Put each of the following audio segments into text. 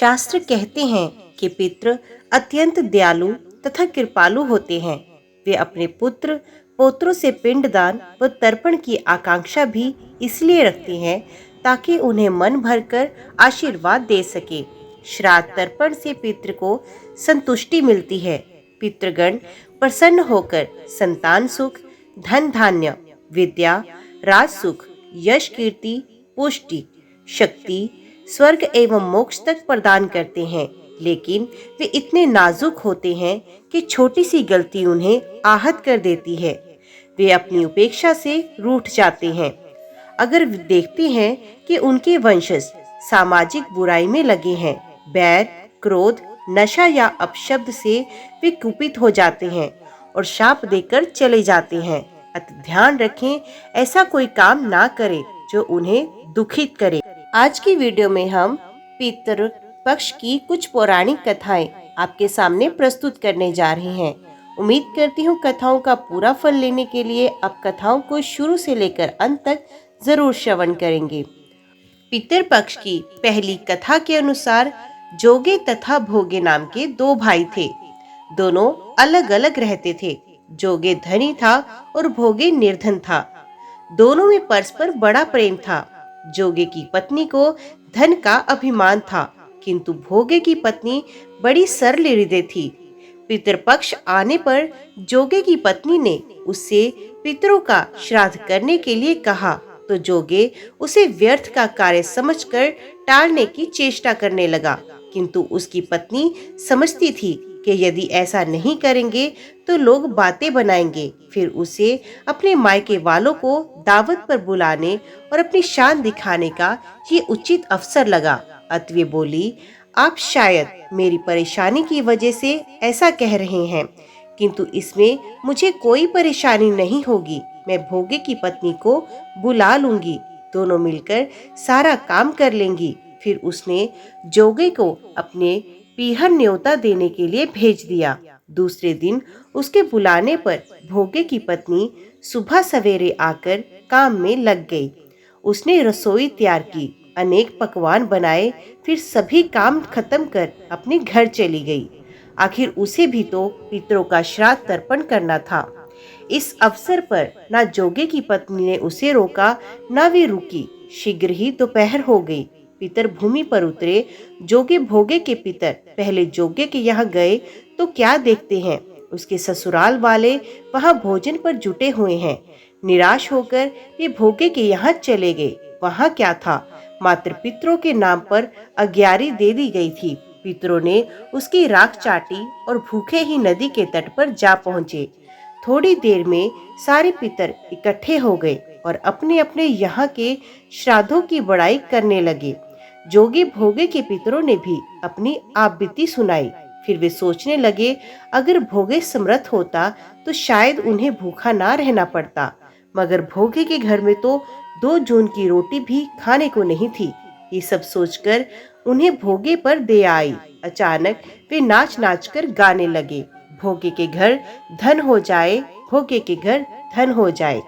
शास्त्र कहते हैं कि पितृ अत्यंत दयालु तथा कृपालु होते हैं। वे अपने पुत्र पौत्रों से पिंडदान व तर्पण की आकांक्षा भी इसलिए रखते हैं ताकि उन्हें मन भरकर आशीर्वाद दे सके। श्राद्ध तर्पण से पितृ को संतुष्टि मिलती है। पितृगण प्रसन्न होकर संतान सुख, धन धान्य, विद्या, राज सुख, यश कीर्ति, पुष्टि, शक्ति, स्वर्ग एवं मोक्ष तक प्रदान करते हैं। लेकिन वे इतने नाजुक होते हैं कि छोटी सी गलती उन्हें आहत कर देती है। वे अपनी उपेक्षा से रूठ जाते हैं। अगर वे देखते हैं कि उनके वंशज सामाजिक बुराई में लगे हैं, बैर, क्रोध, नशा या अपशब्द से वे कुपित हो जाते हैं और शाप देकर चले जाते हैं। अतः ध्यान रखें, ऐसा कोई काम ना करें जो उन्हें दुखित करे। आज की वीडियो में हम पितृ पक्ष की कुछ पौराणिक कथाएं आपके सामने प्रस्तुत करने जा रहे हैं। उम्मीद करती हूँ कथाओं का पूरा फल लेने के लिए आप कथाओं को शुरू से लेकर अंत तक जरूर श्रवण करेंगे। पितृ पक्ष की पहली कथा के अनुसार जोगे तथा भोगे नाम के दो भाई थे। दोनों अलग अलग रहते थे। जोगे धनी था और भोगे निर्धन था। दोनों में परस्पर बड़ा प्रेम था। जोगे की पत्नी को धन का अभिमान था, किंतु भोगे की पत्नी बड़ी सरल हृदय थी। पितृपक्ष आने पर जोगे की पत्नी ने उससे पितरों का श्राद्ध करने के लिए कहा, तो जोगे उसे व्यर्थ का कार्य समझकर टालने की चेष्टा करने लगा। किंतु उसकी पत्नी समझती थी कि यदि ऐसा नहीं करेंगे तो लोग बातें बनाएंगे। फिर उसे अपने मायके वालों को दावत पर बुलाने और अपनी शान दिखाने का ये उचित अवसर लगा। अतः वे बोली, आप शायद मेरी परेशानी की वजह से ऐसा कह रहे हैं, किंतु इसमें मुझे कोई परेशानी नहीं होगी। मैं भोगे की पत्नी को बुला लूंगी, दोनों मिलकर सारा काम कर लेंगी। फिर उसने जोगे को अपने पीहर न्योता देने के लिए भेज दिया। दूसरे दिन उसके बुलाने पर भोगे की पत्नी सुबह सवेरे आकर काम में लग गई। उसने रसोई तैयार की, अनेक पकवान बनाए, फिर सभी काम खत्म कर अपने घर चली गई। आखिर उसे भी तो पितरों का श्राद्ध तर्पण करना था। इस अवसर पर ना जोगे की पत्नी ने उसे रोका, ना वे रुकी। शीघ्र ही दोपहर हो गई। पितर भूमि पर उतरे। जोगे भोगे के पितर पहले जोगे के यहाँ गए तो क्या देखते हैं, उसके ससुराल वाले वहाँ भोजन पर जुटे हुए हैं। निराश होकर वे भोगे के यहाँ चले गए। वहाँ क्या था, मात्र पितरों के नाम पर अग्यारी दे दी गई थी। पितरों ने उसकी राख चाटी और भूखे ही नदी के तट पर जा पहुँचे। थोड़ी देर में सारे पितर इकट्ठे हो गए और अपने अपने यहाँ के श्राद्धों की बड़ाई करने लगे। जोगे भोगे के पितरों ने भी अपनी आपबीती सुनाई। फिर वे सोचने लगे, अगर भोगे समर्थ होता तो शायद उन्हें भूखा ना रहना पड़ता, मगर भोगे के घर में तो 2 जून की रोटी भी खाने को नहीं थी। ये सब सोचकर उन्हें भोगे पर दया आई। अचानक वे नाच नाच कर गाने लगे, भोगे के घर धन हो जाए, भोगे के घर धन हो जाए।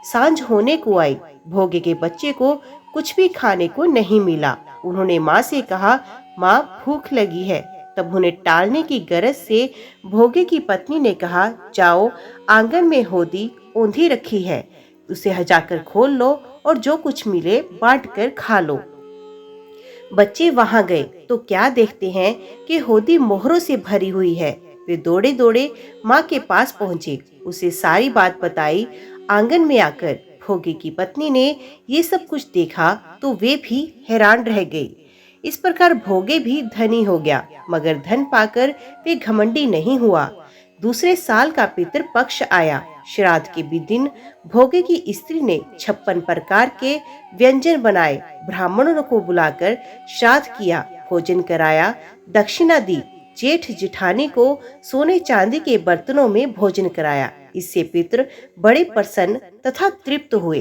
सांझ होने को आई। भोगे के बच्चे को कुछ भी खाने को नहीं मिला। उन्होंने माँ से कहा, माँ भूख लगी है। तब उन्हें टालने की गरज से भोगे की पत्नी ने कहा, जाओ, आंगन में होदी औंधी रखी है, उसे हजाकर खोल लो और जो कुछ मिले बांट कर खा लो। बच्चे वहां गए तो क्या देखते हैं कि होदी मोहरों से भरी हुई है। वे दौड़े दौड़े माँ के पास पहुंचे, उसे सारी बात बताई। आंगन में आकर भोगे की पत्नी ने ये सब कुछ देखा तो वे भी हैरान रह गई। इस प्रकार भोगे भी धनी हो गया, मगर धन पाकर वे घमंडी नहीं हुआ। दूसरे साल का पितृ पक्ष आया। श्राद्ध के दिन भोगे की स्त्री ने 56 प्रकार के व्यंजन बनाए। ब्राह्मणों को बुलाकर श्राद्ध किया, भोजन कराया, दक्षिणा दी। जेठ जिठानी को सोने चांदी के बर्तनों में भोजन कराया। इससे पितृ बड़े प्रसन्न तथा तृप्त हुए।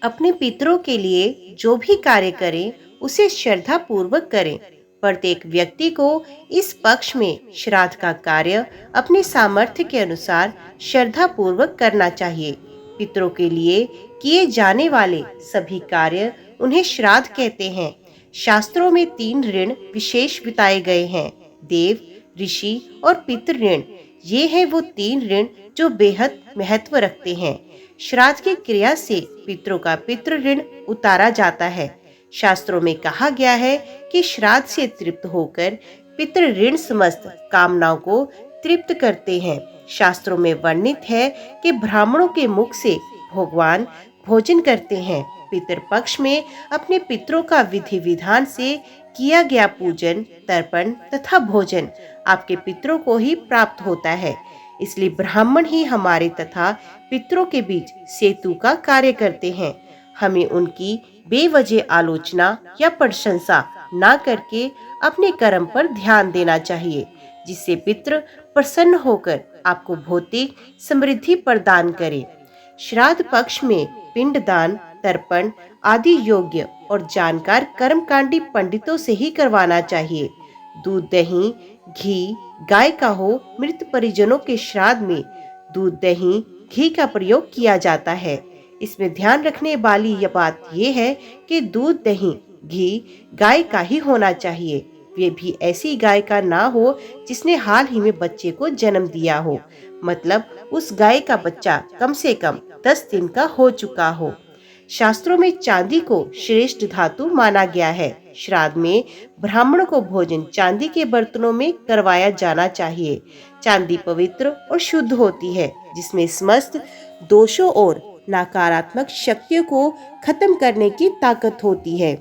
अपने पितरों के लिए जो भी कार्य करें उसे श्रद्धा पूर्वक करें। प्रत्येक व्यक्ति को इस पक्ष में श्राद्ध का कार्य अपने सामर्थ्य के अनुसार श्रद्धा पूर्वक करना चाहिए। पितरों के लिए किए जाने वाले सभी कार्य उन्हें श्राद्ध कहते हैं। शास्त्रों में 3 ऋण विशेष बताए गए हैं, देव, ऋषि और पितृ ऋण। ये हैं वो 3 ऋण जो बेहद महत्व रखते हैं। श्राद्ध की क्रिया से पितरों का पितृ ऋण उतारा जाता है। शास्त्रों में कहा गया है कि श्राद्ध से तृप्त होकर पितृ ऋण समस्त कामनाओं को तृप्त करते हैं। शास्त्रों में वर्णित है कि ब्राह्मणों के मुख से भगवान भोजन करते हैं। पितृ पक्ष में अपने पितरों का विधि विधान से किया गया पूजन, तर्पण तथा भोजन आपके पितरों को ही प्राप्त होता है। इसलिए ब्राह्मण ही हमारे तथा पितरों के बीच सेतु का कार्य करते हैं। हमें उनकी बेवजह आलोचना या प्रशंसा ना करके अपने कर्म पर ध्यान देना चाहिए, जिससे पितृ प्रसन्न होकर आपको भौतिक समृद्धि प्रदान करे। श्राद्ध पक्ष में पिंडदान, तर्पण आदि योग्य और जानकार कर्मकांडी पंडितों से ही करवाना चाहिए। दूध, दही, घी गाय का हो। मृत परिजनों के श्राद्ध में दूध, दही, घी का प्रयोग किया जाता है। इसमें ध्यान रखने वाली यह बात यह है कि दूध, दही, घी गाय का ही होना चाहिए। वे भी ऐसी गाय का ना हो जिसने हाल ही में बच्चे को जन्म दिया हो, मतलब उस गाय का बच्चा कम से कम 10 दिन का हो चुका हो। शास्त्रों में चांदी को श्रेष्ठ धातु माना गया है। श्राद्ध में ब्राह्मणों को भोजन चांदी के बर्तनों में करवाया जाना चाहिए। चांदी पवित्र और शुद्ध होती है, जिसमें समस्त दोषों और नकारात्मक शक्तियों को खत्म करने की ताकत होती है।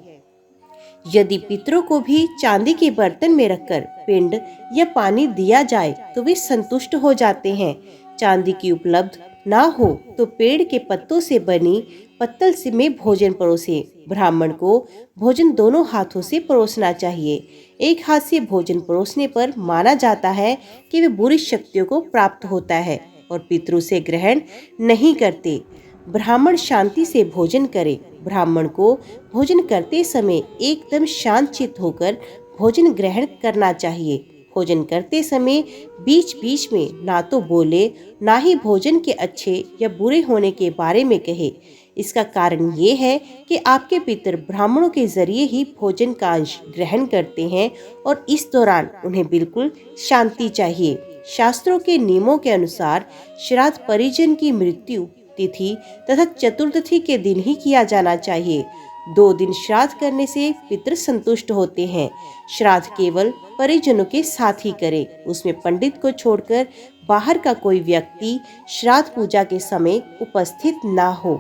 यदि पितरों को भी चांदी के बर्तन में रखकर पिंड या पानी दिया जाए तो वे संतुष्ट हो जाते हैं। चांदी की उपलब्ध ना हो तो पेड़ के पत्तों से बनी पत्तल से में भोजन परोसे। ब्राह्मण को भोजन दोनों हाथों से परोसना चाहिए। एक हाथ से भोजन परोसने पर माना जाता है कि वे बुरी शक्तियों को प्राप्त होता है और पितरों से ग्रहण नहीं करते। ब्राह्मण शांति से भोजन करे। ब्राह्मण को भोजन करते समय एकदम शांत चित्त होकर भोजन ग्रहण करना चाहिए। भोजन करते समय बीच बीच में ना तो बोले, ना ही भोजन के अच्छे या बुरे होने के बारे में कहे। इसका कारण ये है कि आपके पितर ब्राह्मणों के जरिए ही भोजन का अंश ग्रहण करते हैं और इस दौरान उन्हें बिल्कुल शांति चाहिए। शास्त्रों के नियमों के अनुसार श्राद्ध परिजन की मृत्यु तिथि तथा चतुर्दशी के दिन ही किया जाना चाहिए। 2 दिन श्राद्ध करने से पितृ संतुष्ट होते हैं। श्राद्ध केवल परिजनों के साथ ही करें। उसमें पंडित को छोड़कर बाहर का कोई व्यक्ति श्राद्ध पूजा के समय उपस्थित ना हो।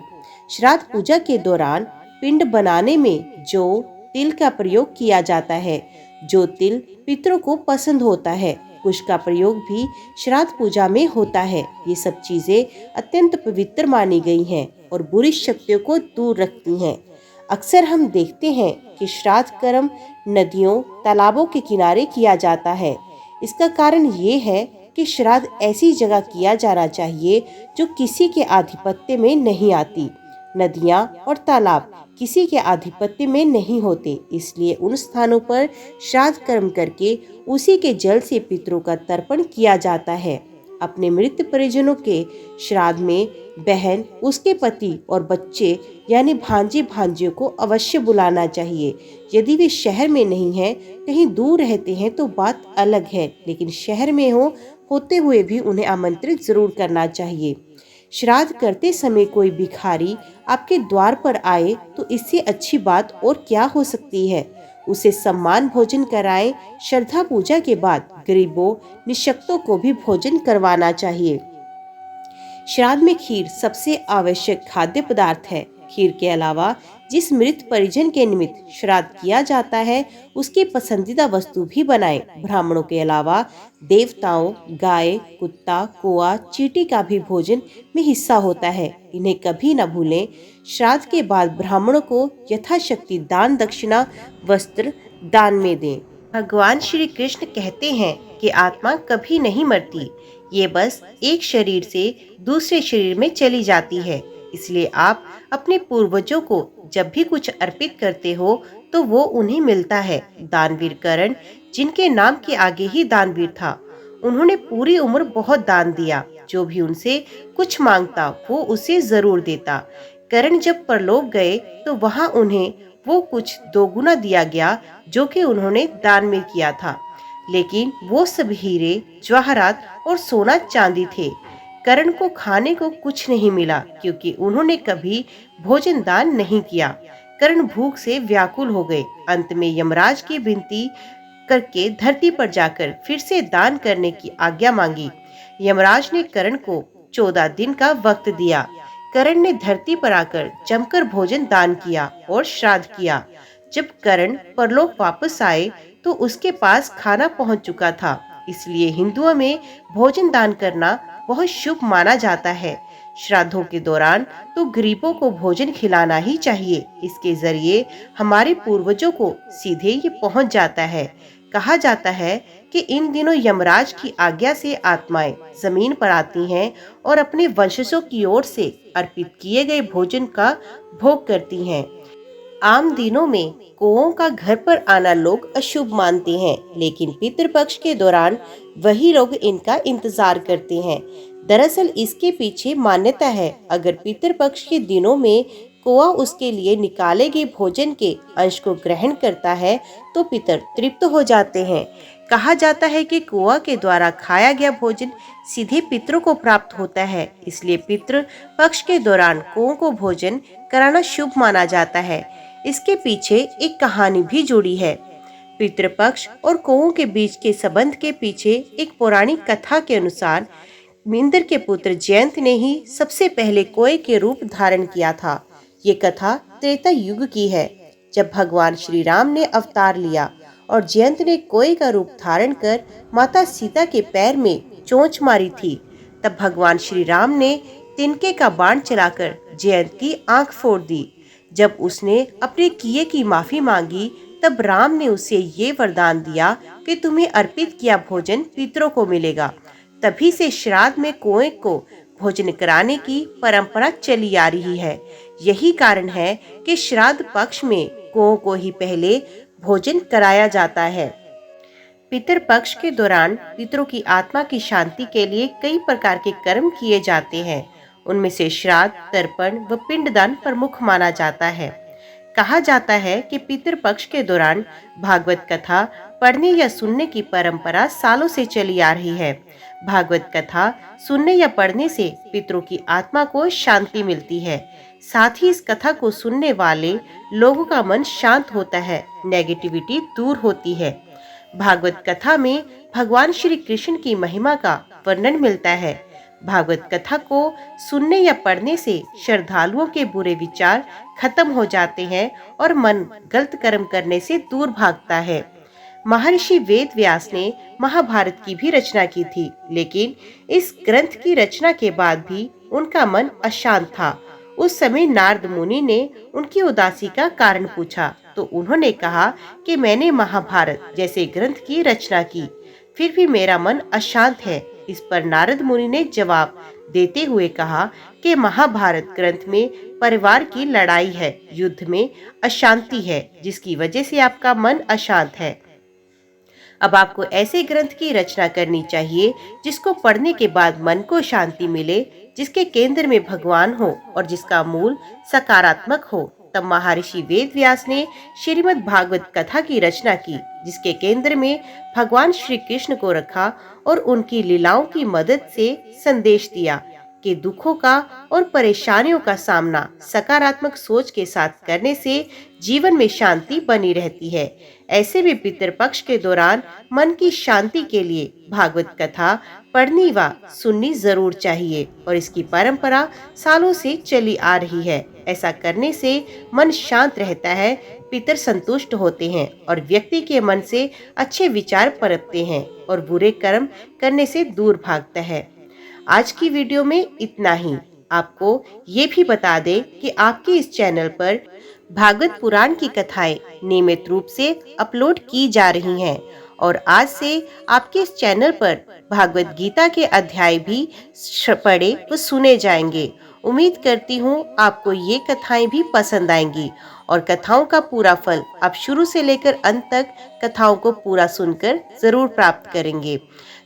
श्राद्ध पूजा के दौरान पिंड बनाने में जौ, तिल का प्रयोग किया जाता है। जो तिल पितरों को पसंद होता है। कुश का प्रयोग भी श्राद्ध पूजा में होता है। ये सब चीजें अत्यंत पवित्र मानी गई हैं और बुरी शक्तियों को दूर रखती हैं। अक्सर हम देखते हैं कि श्राद्ध कर्म नदियों, तालाबों के किनारे किया जाता है। इसका कारण ये है कि श्राद्ध ऐसी जगह किया जाना चाहिए जो किसी के आधिपत्य में नहीं आती। नदियाँ और तालाब किसी के आधिपत्य में नहीं होते, इसलिए उन स्थानों पर श्राद्ध कर्म करके उसी के जल से पितरों का तर्पण किया जाता है। अपने मृत परिजनों के श्राद्ध में बहन, उसके पति और बच्चे यानी भांजे भांजियों को अवश्य बुलाना चाहिए। यदि वे शहर में नहीं हैं, कहीं दूर रहते हैं तो बात अलग है, लेकिन शहर में होते हुए भी उन्हें आमंत्रित जरूर करना चाहिए। श्राद्ध करते समय कोई भिखारी आपके द्वार पर आए तो इससे अच्छी बात और क्या हो सकती है। उसे सम्मान भोजन कराएं। श्रद्धा पूजा के बाद गरीबों, निःशक्तों को भी भोजन करवाना चाहिए। श्राद्ध में खीर सबसे आवश्यक खाद्य पदार्थ है। खीर के अलावा जिस मृत परिजन के निमित्त श्राद्ध किया जाता है उसकी पसंदीदा वस्तु भी बनाएं। ब्राह्मणों के अलावा देवताओं, गाय, कुत्ता, कौआ, चींटी का भी भोजन में हिस्सा होता है। इन्हें कभी न भूलें। श्राद्ध के बाद ब्राह्मणों को यथाशक्ति दान दक्षिणा, वस्त्र दान में दें। भगवान श्री कृष्ण कहते हैं कि आत्मा कभी नहीं मरती, ये बस एक शरीर से दूसरे शरीर में चली जाती है। इसलिए आप अपने पूर्वजों को जब भी कुछ अर्पित करते हो तो वो उन्हें मिलता है। दानवीर कर्ण, जिनके नाम के आगे ही दानवीर था, उन्होंने पूरी उम्र बहुत दान दिया। जो भी उनसे कुछ मांगता वो उसे जरूर देता। कर्ण जब परलोक गए तो वहां उन्हें वो कुछ दोगुना दिया गया जो कि उन्होंने दान में किया था। लेकिन वो सब हीरे, जवाहरात और सोना चांदी थे। कर्ण को खाने को कुछ नहीं मिला क्योंकि उन्होंने कभी भोजन दान नहीं किया। कर्ण भूख से व्याकुल हो गए। अंत में यमराज की विनती करके धरती पर जाकर फिर से दान करने की आज्ञा मांगी। यमराज ने कर्ण को 14 दिन का वक्त दिया। कर्ण ने धरती पर आकर जमकर भोजन दान किया और श्राद्ध किया। जब कर्ण परलोक वापस आए तो उसके पास खाना पहुंच चुका था। इसलिए हिंदुओं में भोजन दान करना बहुत शुभ माना जाता है। श्राद्धों के दौरान तो गरीबों को भोजन खिलाना ही चाहिए। इसके जरिए हमारे पूर्वजों को सीधे ये पहुंच जाता है। कहा जाता है कि इन दिनों यमराज की आज्ञा से आत्माएं जमीन पर आती हैं और अपने वंशजों की ओर से अर्पित किए गए भोजन का भोग करती हैं। आम दिनों में कौओं का घर पर आना लोग अशुभ मानते हैं, लेकिन पितृपक्ष के दौरान वही लोग इनका इंतजार करते हैं। दरअसल इसके पीछे मान्यता है, अगर पितृपक्ष के दिनों में कौआ उसके लिए निकाले गए भोजन के अंश को ग्रहण करता है तो पितर तृप्त हो जाते हैं। कहा जाता है कि कौआ के द्वारा खाया गया भोजन सीधे पितरों को प्राप्त होता है। इसलिए पितृ पक्ष के दौरान कौओं को भोजन कराना शुभ माना जाता है। इसके पीछे एक कहानी भी जुड़ी है। पितृपक्ष और कौओं के बीच के संबंध के पीछे एक पौराणिक कथा के अनुसार मिंदर के पुत्र जयंत ने ही सबसे पहले कौए के रूप धारण किया था। ये कथा त्रेता युग की है, जब भगवान श्री राम ने अवतार लिया और जयंत ने कौए का रूप धारण कर माता सीता के पैर में चोंच मारी थी। तब भगवान श्री राम ने तिनके का बाण चलाकर जयंत की आंख फोड़ दी। जब उसने अपने किए की माफी मांगी तब राम ने उसे ये वरदान दिया कि तुम्हें अर्पित किया भोजन पितरों को मिलेगा। तभी से श्राद्ध में कौए को भोजन कराने की परंपरा चली आ रही है। यही कारण है कि श्राद्ध पक्ष में कौओं को ही पहले भोजन कराया जाता है। पितृ पक्ष के दौरान पितरों की आत्मा की शांति के लिए कई प्रकार के कर्म किए जाते हैं। उनमें से श्राद्ध, तर्पण व पिंडदान प्रमुख माना जाता है। कहा जाता है कि पितृ पक्ष के दौरान भागवत कथा पढ़ने या सुनने की परंपरा सालों से चली आ रही है। भागवत कथा सुनने या पढ़ने से पितरों की आत्मा को शांति मिलती है। साथ ही इस कथा को सुनने वाले लोगों का मन शांत होता है, नेगेटिविटी दूर होती है। भागवत कथा में भगवान श्री कृष्ण की महिमा का वर्णन मिलता है। भागवत कथा को सुनने या पढ़ने से श्रद्धालुओं के बुरे विचार खत्म हो जाते हैं और मन गलत कर्म करने से दूर भागता है। महर्षि वेद व्यास ने महाभारत की भी रचना की थी, लेकिन इस ग्रंथ की रचना के बाद भी उनका मन अशांत था। उस समय नारद मुनि ने उनकी उदासी का कारण पूछा तो उन्होंने कहा कि मैंने महाभारत जैसे ग्रंथ की रचना की, फिर भी मेरा मन अशांत है। इस पर नारद मुनि ने जवाब देते हुए कहा कि महाभारत ग्रंथ में परिवार की लड़ाई है, युद्ध में अशांति है, जिसकी वजह से आपका मन अशांत है। अब आपको ऐसे ग्रंथ की रचना करनी चाहिए जिसको पढ़ने के बाद मन को शांति मिले, जिसके केंद्र में भगवान हो और जिसका मूल सकारात्मक हो। तब महर्षि वेद व्यास ने श्रीमद् भागवत कथा की रचना की, जिसके केंद्र में भगवान श्री कृष्ण को रखा और उनकी लीलाओं की मदद से संदेश दिया कि दुखों का और परेशानियों का सामना सकारात्मक सोच के साथ करने से जीवन में शांति बनी रहती है। ऐसे भी पितृपक्ष के दौरान मन की शांति के लिए भागवत कथा पढ़नी व सुननी जरूर चाहिए और इसकी परंपरा सालों से चली आ रही है। ऐसा करने से मन शांत रहता है, पितर संतुष्ट होते हैं और व्यक्ति के मन से अच्छे विचार पनपते हैं और बुरे कर्म करने से दूर भागता है। आज की वीडियो में इतना ही। आपको ये भी बता दें कि आपके इस चैनल पर भागवत पुराण की कथाएं नियमित रूप से अपलोड की जा रही हैं और आज से आपके इस चैनल पर भागवत गीता के अध्याय भी पढ़े व सुने जाएंगे। उम्मीद करती हूँ आपको ये कथाएं भी पसंद आएंगी और कथाओं का पूरा फल आप शुरू से लेकर अंत तक कथाओं को पूरा सुनकर जरूर प्राप्त करेंगे।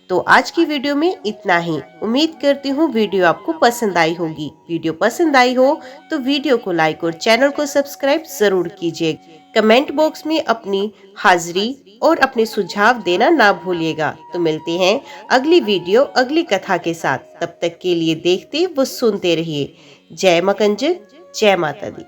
तो आज की वीडियो में इतना ही। उम्मीद करती हूँ वीडियो आपको पसंद आई होगी। वीडियो पसंद आई हो तो वीडियो को लाइक और चैनल को सब्सक्राइब जरूर कीजिए। कमेंट बॉक्स में अपनी हाजिरी और अपने सुझाव देना ना भूलिएगा। तो मिलते हैं अगली वीडियो अगली कथा के साथ। तब तक के लिए देखते व सुनते रहिए। जय मकंजर, जय माता दी।